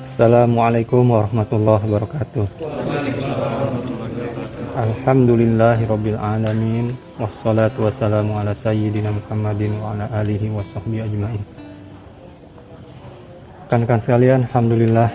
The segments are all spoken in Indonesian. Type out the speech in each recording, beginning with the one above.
Assalamualaikum warahmatullahi wabarakatuh. Alhamdulillahirabbil alamin wassalatu wassalamu ala sayyidina Muhammadin wa ala alihi washabbihi ajmain. Rekan-rekan sekalian, alhamdulillah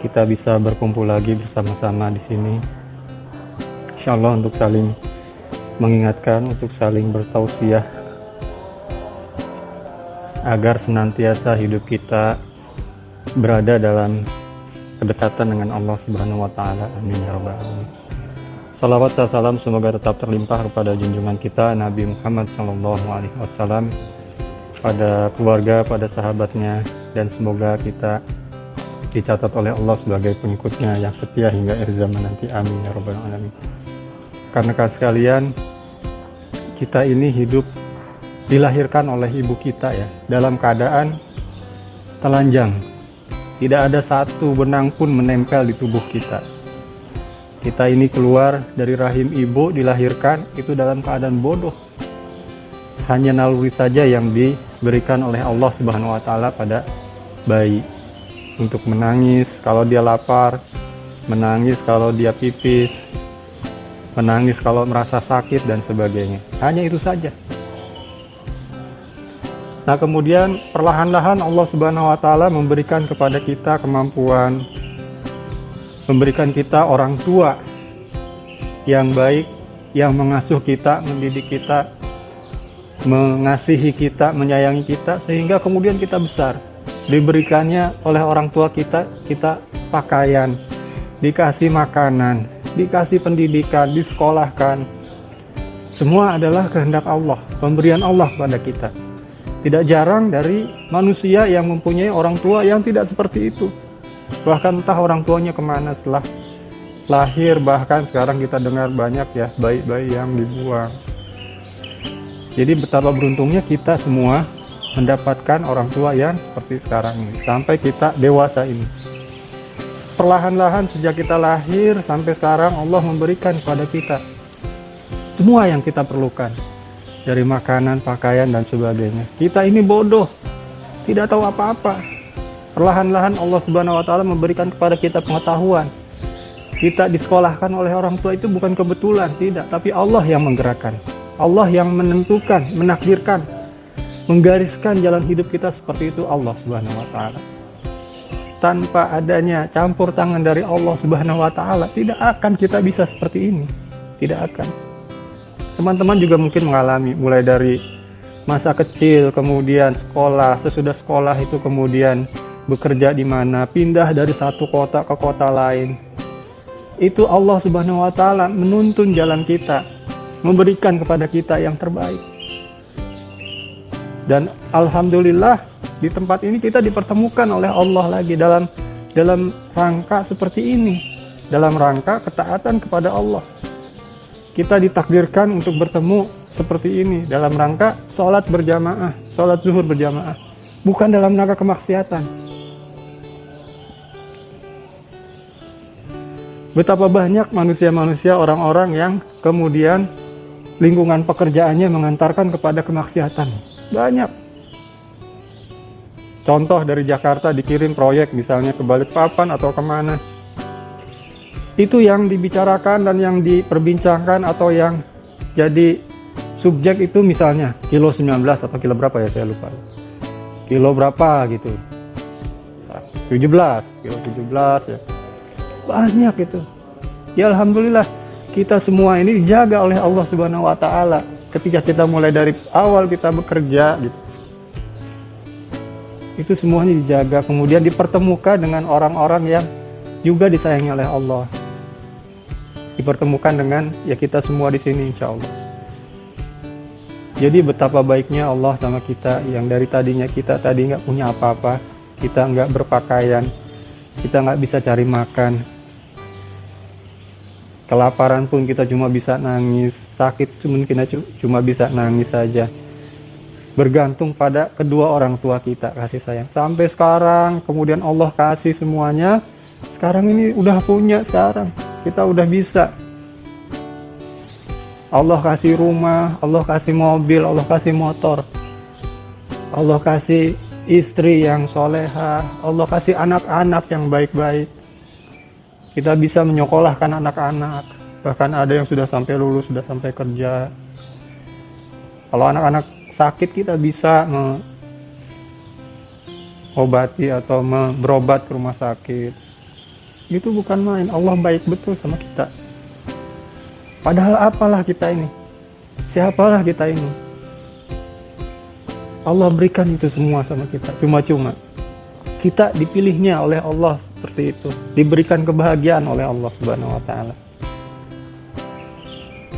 kita bisa berkumpul lagi bersama-sama di sini. Insyaallah untuk saling mengingatkan, untuk saling bertausiah agar senantiasa hidup kita berada dalam kedekatan dengan Allah Subhanahu wa taala. Amin ya rabbal alamin. Salawat dan salam semoga tetap terlimpah kepada junjungan kita Nabi Muhammad sallallahu alaihi wasallam, pada keluarga, pada sahabatnya, dan semoga kita dicatat oleh Allah sebagai pengikutnya yang setia hingga akhir zaman nanti. Amin ya rabbal alamin. Karena sekalian, kita ini hidup dilahirkan oleh ibu kita ya dalam keadaan telanjang. Tidak ada satu benang pun menempel di tubuh kita. Kita ini keluar dari rahim ibu, dilahirkan itu dalam keadaan bodoh. Hanya naluri saja yang diberikan oleh Allah Subhanahu wa taala pada bayi, untuk menangis kalau dia lapar, menangis kalau dia pipis, menangis kalau merasa sakit dan sebagainya. Hanya itu saja. Nah, kemudian perlahan-lahan Allah Subhanahu wa taala memberikan kepada kita kemampuan, memberikan kita orang tua yang baik, yang mengasuh kita, mendidik kita, mengasihi kita, menyayangi kita, sehingga kemudian kita besar. Diberikannya oleh orang tua kita pakaian, dikasih makanan, dikasih pendidikan, disekolahkan. Semua adalah kehendak Allah, pemberian Allah kepada kita. Tidak jarang dari manusia yang mempunyai orang tua yang tidak seperti itu. Bahkan entah orang tuanya kemana setelah lahir. Bahkan sekarang kita dengar banyak ya bayi-bayi yang dibuang. Jadi betapa beruntungnya kita semua mendapatkan orang tua yang seperti sekarang ini, sampai kita dewasa ini. Perlahan-lahan sejak kita lahir sampai sekarang Allah memberikan kepada kita semua yang kita perlukan, dari makanan, pakaian, dan sebagainya. Kita ini bodoh, tidak tahu apa-apa. Perlahan-lahan Allah Subhanahu wa taala memberikan kepada kita pengetahuan. Kita disekolahkan oleh orang tua itu bukan kebetulan, tidak, tapi Allah yang menggerakkan. Allah yang menentukan, menakdirkan, menggariskan jalan hidup kita seperti itu, Allah Subhanahu wa taala. Tanpa adanya campur tangan dari Allah Subhanahu wa taala, tidak akan kita bisa seperti ini. Tidak akan. Teman-teman juga mungkin mengalami, mulai dari masa kecil, kemudian sekolah, sesudah sekolah itu kemudian bekerja di mana, pindah dari satu kota ke kota lain. Itu Allah Subhanahu wa taala menuntun jalan kita, memberikan kepada kita yang terbaik. Dan alhamdulillah di tempat ini kita dipertemukan oleh Allah lagi dalam rangka seperti ini, dalam rangka ketaatan kepada Allah. Kita ditakdirkan untuk bertemu seperti ini dalam rangka sholat berjamaah, sholat zuhur berjamaah, bukan dalam rangka kemaksiatan. Betapa banyak manusia-manusia, orang-orang yang kemudian lingkungan pekerjaannya mengantarkan kepada kemaksiatan. Banyak. Contoh dari Jakarta, dikirim proyek misalnya ke Balikpapan atau kemana. Itu yang dibicarakan dan yang diperbincangkan atau yang jadi subjek itu misalnya kilo 19 atau kilo berapa ya, saya lupa. Kilo berapa gitu. 17, kilo 17 ya. Banyak itu. Ya alhamdulillah kita semua ini dijaga oleh Allah Subhanahu wa taala ketika kita mulai dari awal kita bekerja gitu. Itu semuanya dijaga, kemudian dipertemukan dengan orang-orang yang juga disayangi oleh Allah. Dipertemukan dengan ya kita semua di sini insya Allah. Jadi betapa baiknya Allah sama kita, yang dari tadinya kita tadi nggak punya apa-apa, kita nggak berpakaian, kita nggak bisa cari makan, kelaparan pun kita cuma bisa nangis, sakit mungkin kita cuma bisa nangis saja, bergantung pada kedua orang tua kita kasih sayang. Sampai sekarang kemudian Allah kasih semuanya. Sekarang ini udah punya, sekarang kita udah bisa. Allah kasih rumah, Allah kasih mobil, Allah kasih motor, Allah kasih istri yang solehah, Allah kasih anak-anak yang baik-baik. Kita bisa menyekolahkan anak-anak, bahkan ada yang sudah sampai lulus, sudah sampai kerja. Kalau anak-anak sakit, kita bisa mengobati atau berobat ke rumah sakit. Itu bukan main, Allah baik betul sama kita. Padahal apalah kita ini? Siapalah kita ini? Allah berikan itu semua sama kita, cuma-cuma. Kita dipilihnya oleh Allah seperti itu, diberikan kebahagiaan oleh Allah Subhanahu wa Ta'ala.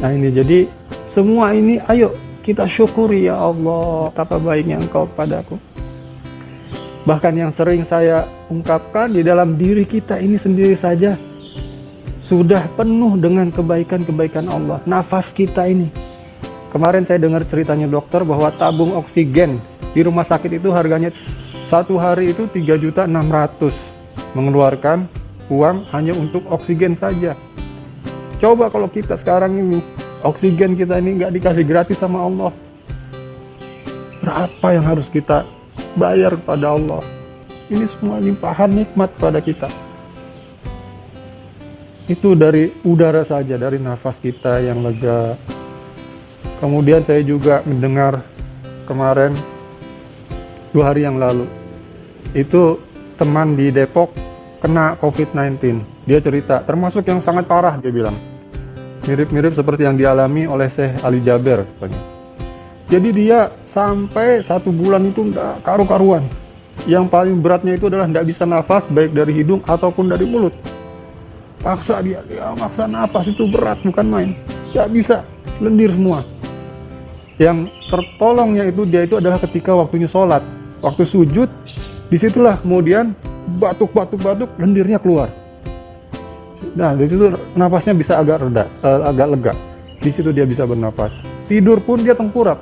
Nah ini, jadi semua ini ayo kita syukuri, ya Allah, betapa baiknya Engkau padaku. Bahkan yang sering saya ungkapkan, di dalam diri kita ini sendiri saja sudah penuh dengan kebaikan-kebaikan Allah. Nafas kita ini, kemarin saya dengar ceritanya dokter bahwa tabung oksigen di rumah sakit itu harganya satu hari itu 3.600.000, mengeluarkan uang hanya untuk oksigen saja. Coba kalau kita sekarang ini, oksigen kita ini nggak dikasih gratis sama Allah, berapa yang harus kita bayar kepada Allah? Ini semua limpahan nikmat pada kita. Itu dari udara saja, dari nafas kita yang lega. Kemudian saya juga mendengar kemarin, 2 hari yang lalu, itu teman di Depok kena COVID-19. Dia cerita, termasuk yang sangat parah, dia bilang. Mirip-mirip seperti yang dialami oleh Syekh Ali Jaber. Jadi dia sampai 1 bulan itu nggak karu-karuan. Yang paling beratnya itu adalah nggak bisa nafas, baik dari hidung ataupun dari mulut. Paksa dia maksa nafas, itu berat, bukan main. Nggak bisa, lendir semua. Yang tertolongnya itu dia itu adalah ketika waktunya sholat, waktu sujud, disitulah kemudian batuk, lendirnya keluar. Nah, di situ nafasnya bisa agak reda, agak lega. Di situ dia bisa bernafas. Tidur pun dia tengkurap,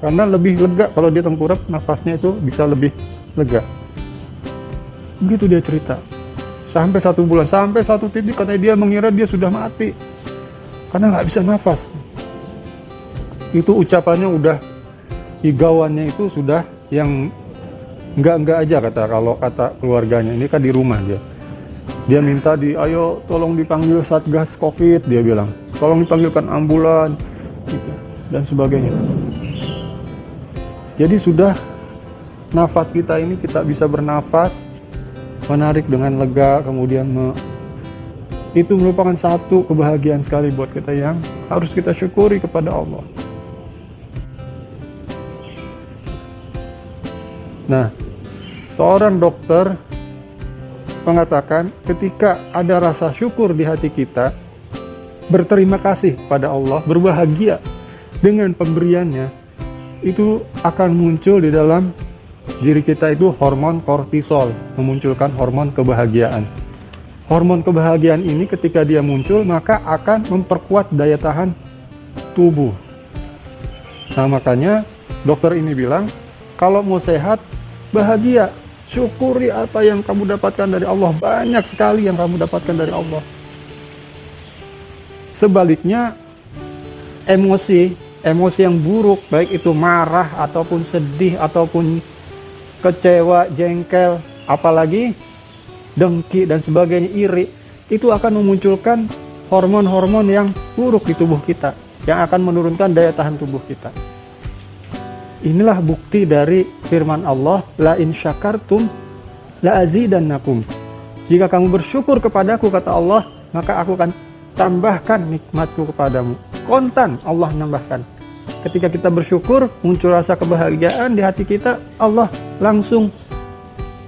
karena lebih lega kalau dia tengkurap, nafasnya itu bisa lebih lega. Begitu dia cerita. Sampai 1 bulan, sampai 1 titik katanya dia mengira dia sudah mati, karena nggak bisa nafas. Itu ucapannya udah, higauannya itu sudah yang enggak aja, kalau kata keluarganya. Ini kan di rumah dia minta ayo tolong dipanggil Satgas Covid, dia bilang, tolong dipanggilkan ambulan gitu, dan sebagainya. Jadi sudah nafas kita ini, kita bisa bernafas, menarik dengan lega, kemudian itu merupakan satu kebahagiaan sekali buat kita yang harus kita syukuri kepada Allah. Nah, seorang dokter mengatakan ketika ada rasa syukur di hati kita, berterima kasih pada Allah, berbahagia dengan pemberiannya, itu akan muncul di dalam diri kita itu hormon kortisol, memunculkan hormon kebahagiaan. Hormon kebahagiaan ini ketika dia muncul, maka akan memperkuat daya tahan tubuh. Nah, makanya dokter ini bilang, kalau mau sehat, bahagia, syukuri apa yang kamu dapatkan dari Allah. Banyak sekali yang kamu dapatkan dari Allah. Sebaliknya, emosi yang buruk, baik itu marah ataupun sedih ataupun kecewa, jengkel, apalagi dengki dan sebagainya, iri, itu akan memunculkan hormon-hormon yang buruk di tubuh kita, yang akan menurunkan daya tahan tubuh kita. Inilah bukti dari firman Allah, la in syakartum la azidannakum. Jika kamu bersyukur kepadaku, kata Allah, maka aku akan tambahkan nikmatku kepadamu. Kontan Allah nambahkan. Ketika kita bersyukur, muncul rasa kebahagiaan di hati kita, Allah langsung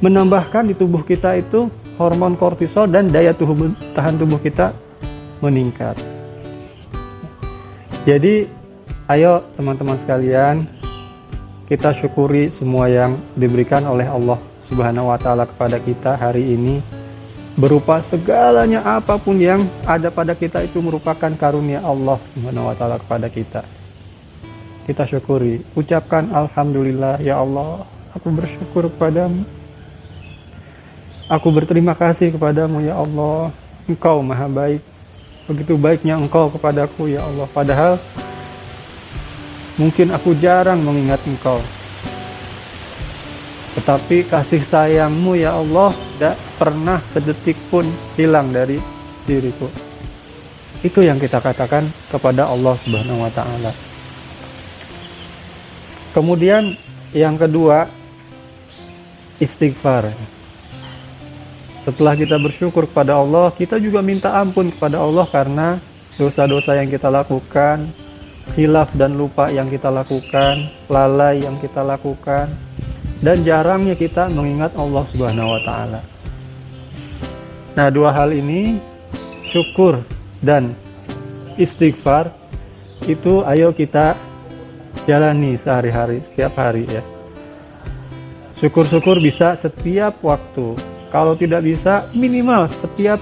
menambahkan di tubuh kita itu hormon kortisol, dan daya tahan tubuh kita meningkat. Jadi, ayo teman-teman sekalian, kita syukuri semua yang diberikan oleh Allah Subhanahu wa Ta'ala kepada kita hari ini, berupa segalanya, apapun yang ada pada kita itu merupakan karunia Allah Subhanahu wa Ta'ala kepada kita. Kita syukuri, ucapkan alhamdulillah, ya Allah, aku bersyukur kepadamu, aku berterima kasih kepadamu, ya Allah, Engkau maha baik, begitu baiknya Engkau kepadaku, ya Allah, padahal mungkin aku jarang mengingat Engkau. Tetapi kasih sayangmu ya Allah tidak pernah sedetik pun hilang dari diriku. Itu yang kita katakan kepada Allah Subhanahu wa Ta'ala. Kemudian yang kedua, istighfar. Setelah kita bersyukur kepada Allah, kita juga minta ampun kepada Allah karena dosa-dosa yang kita lakukan, khilaf dan lupa yang kita lakukan, lalai yang kita lakukan, dan jarangnya kita mengingat Allah Subhanahu wa Ta'ala. Nah, dua hal ini, syukur dan istighfar, itu ayo kita jalani sehari-hari, setiap hari ya. Syukur-syukur bisa setiap waktu. Kalau tidak bisa, minimal setiap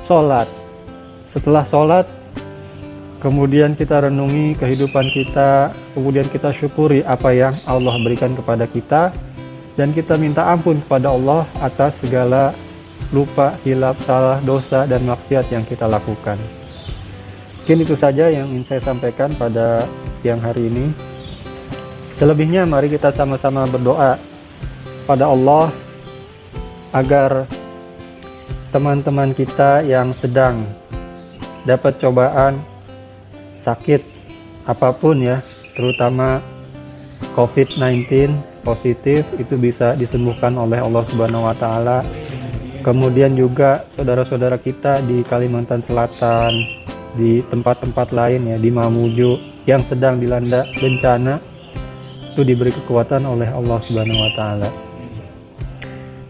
sholat. Setelah sholat, kemudian kita renungi kehidupan kita, kemudian kita syukuri apa yang Allah berikan kepada kita, dan kita minta ampun kepada Allah atas segala lupa, hilaf, salah, dosa, dan maksiat yang kita lakukan. Mungkin itu saja yang ingin saya sampaikan pada siang hari ini. Selebihnya mari kita sama-sama berdoa pada Allah agar teman-teman kita yang sedang dapat cobaan sakit apapun ya, terutama COVID-19 positif, itu bisa disembuhkan oleh Allah Subhanahu wa Ta'ala. Kemudian juga saudara-saudara kita di Kalimantan Selatan, di tempat-tempat lain ya, di Mamuju yang sedang dilanda bencana, itu diberi kekuatan oleh Allah Subhanahu wa Ta'ala.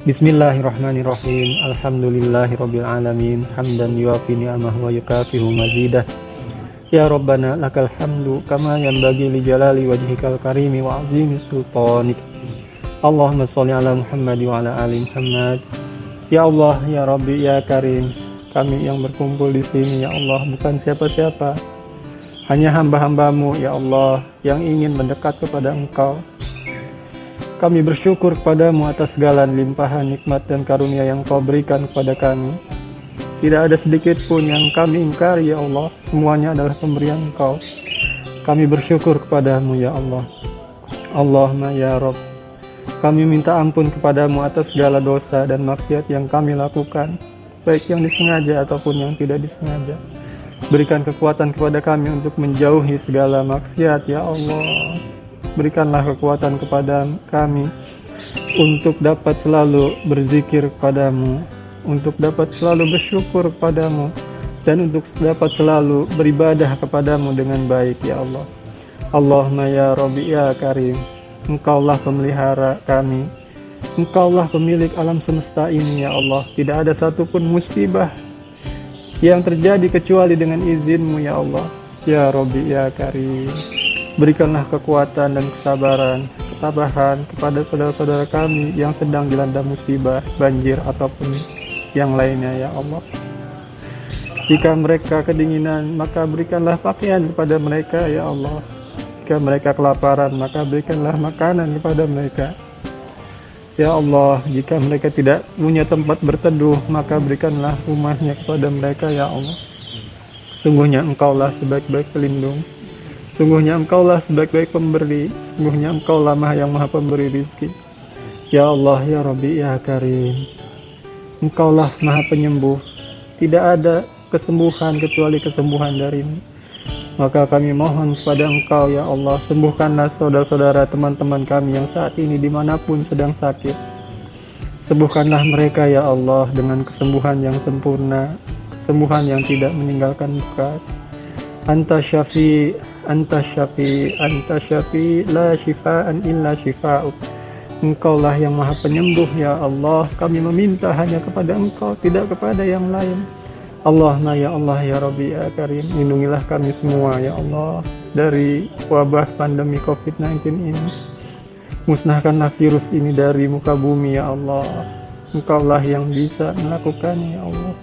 Bismillahirrahmanirrahim. Alhamdulillahirabbil alamin, hamdan yuwafi ni'amahu wa yukafihu mazidah. Ya Rabbana lakal hamdu kama yanbaghi li jalali wajhikal karimi wa 'azimi sultanik. Allahumma shalli ala Muhammad wa ala ali Muhammad. Ya Allah, ya Rabbi, ya Karim, kami yang berkumpul di sini ya Allah bukan siapa-siapa, hanya hamba-hambamu ya Allah yang ingin mendekat kepada Engkau. Kami bersyukur kepadamu atas segala limpahan nikmat dan karunia yang Kau berikan kepada kami. Tidak ada sedikit pun yang kami ingkari ya Allah, semuanya adalah pemberian Engkau. Kami bersyukur kepadamu ya Allah. Allahumma ya Rabb, kami minta ampun kepadamu atas segala dosa dan maksiat yang kami lakukan, baik yang disengaja ataupun yang tidak disengaja. Berikan kekuatan kepada kami untuk menjauhi segala maksiat ya Allah. Berikanlah kekuatan kepada kami untuk dapat selalu berzikir kepadamu, untuk dapat selalu bersyukur kepadamu, dan untuk dapat selalu beribadah kepadamu dengan baik ya Allah. Allahumma ya Rabbi ya Karim, Engkaulah pemelihara kami, Engkaulah pemilik alam semesta ini ya Allah. Tidak ada satupun musibah yang terjadi kecuali dengan izin-Mu ya Allah. Ya Rabbi ya Karim, berikanlah kekuatan dan kesabaran, ketabahan kepada saudara-saudara kami yang sedang dilanda musibah, banjir, ataupun yang lainnya ya Allah. Jika mereka kedinginan, maka berikanlah pakaian kepada mereka ya Allah. Jika mereka kelaparan, maka berikanlah makanan kepada mereka ya Allah. Jika mereka tidak punya tempat berteduh, maka berikanlah rumahnya kepada mereka ya Allah. Sungguhnya Engkaulah sebaik-baik pelindung, sungguhnya Engkaulah sebaik-baik pemberi, sungguhnya Engkaulah yang maha pemberi rizki. Ya Allah, ya Rabbi, ya Karim, Engkaulah maha penyembuh. Tidak ada kesembuhan kecuali kesembuhan darimu. Maka kami mohon kepada Engkau ya Allah, sembuhkanlah saudara-saudara teman-teman kami yang saat ini dimanapun sedang sakit. Sembuhkanlah mereka ya Allah dengan kesembuhan yang sempurna, kesembuhan yang tidak meninggalkan bekas. Anta syafi, anta syafi, anta syafi, la syifaan illa syifa'uk. Engkaulah yang maha penyembuh ya Allah. Kami meminta hanya kepada Engkau, tidak kepada yang lain. Allahumma ya Allah ya Rabbi ya Karim, lindungilah kami semua ya Allah dari wabah pandemi COVID-19 ini. Musnahkanlah virus ini dari muka bumi ya Allah. Engkaulah yang bisa melakukannya ya Allah.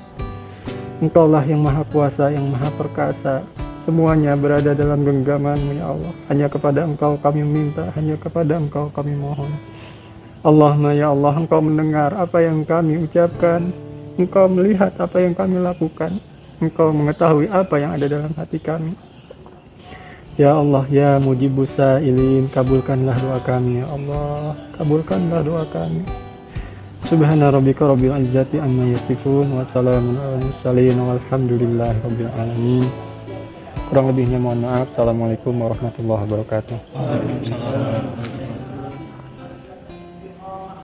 Engkaulah yang maha kuasa, yang maha perkasa. Semuanya berada dalam genggaman-Mu ya Allah. Hanya kepada Engkau kami minta, hanya kepada Engkau kami mohon. Allahumma ya Allah, Engkau mendengar apa yang kami ucapkan, Engkau melihat apa yang kami lakukan, Engkau mengetahui apa yang ada dalam hati kami. Ya Allah, ya mujibus sa'ilin, kabulkanlah doa kami ya Allah, kabulkanlah doa kami. Subhana rabbika rabbil izzati amma yasifun, wa salamun alal mursalin, walhamdulillahi rabbil alamin. Kurang lebihnya mohon maaf. Assalamualaikum warahmatullahi wabarakatuh.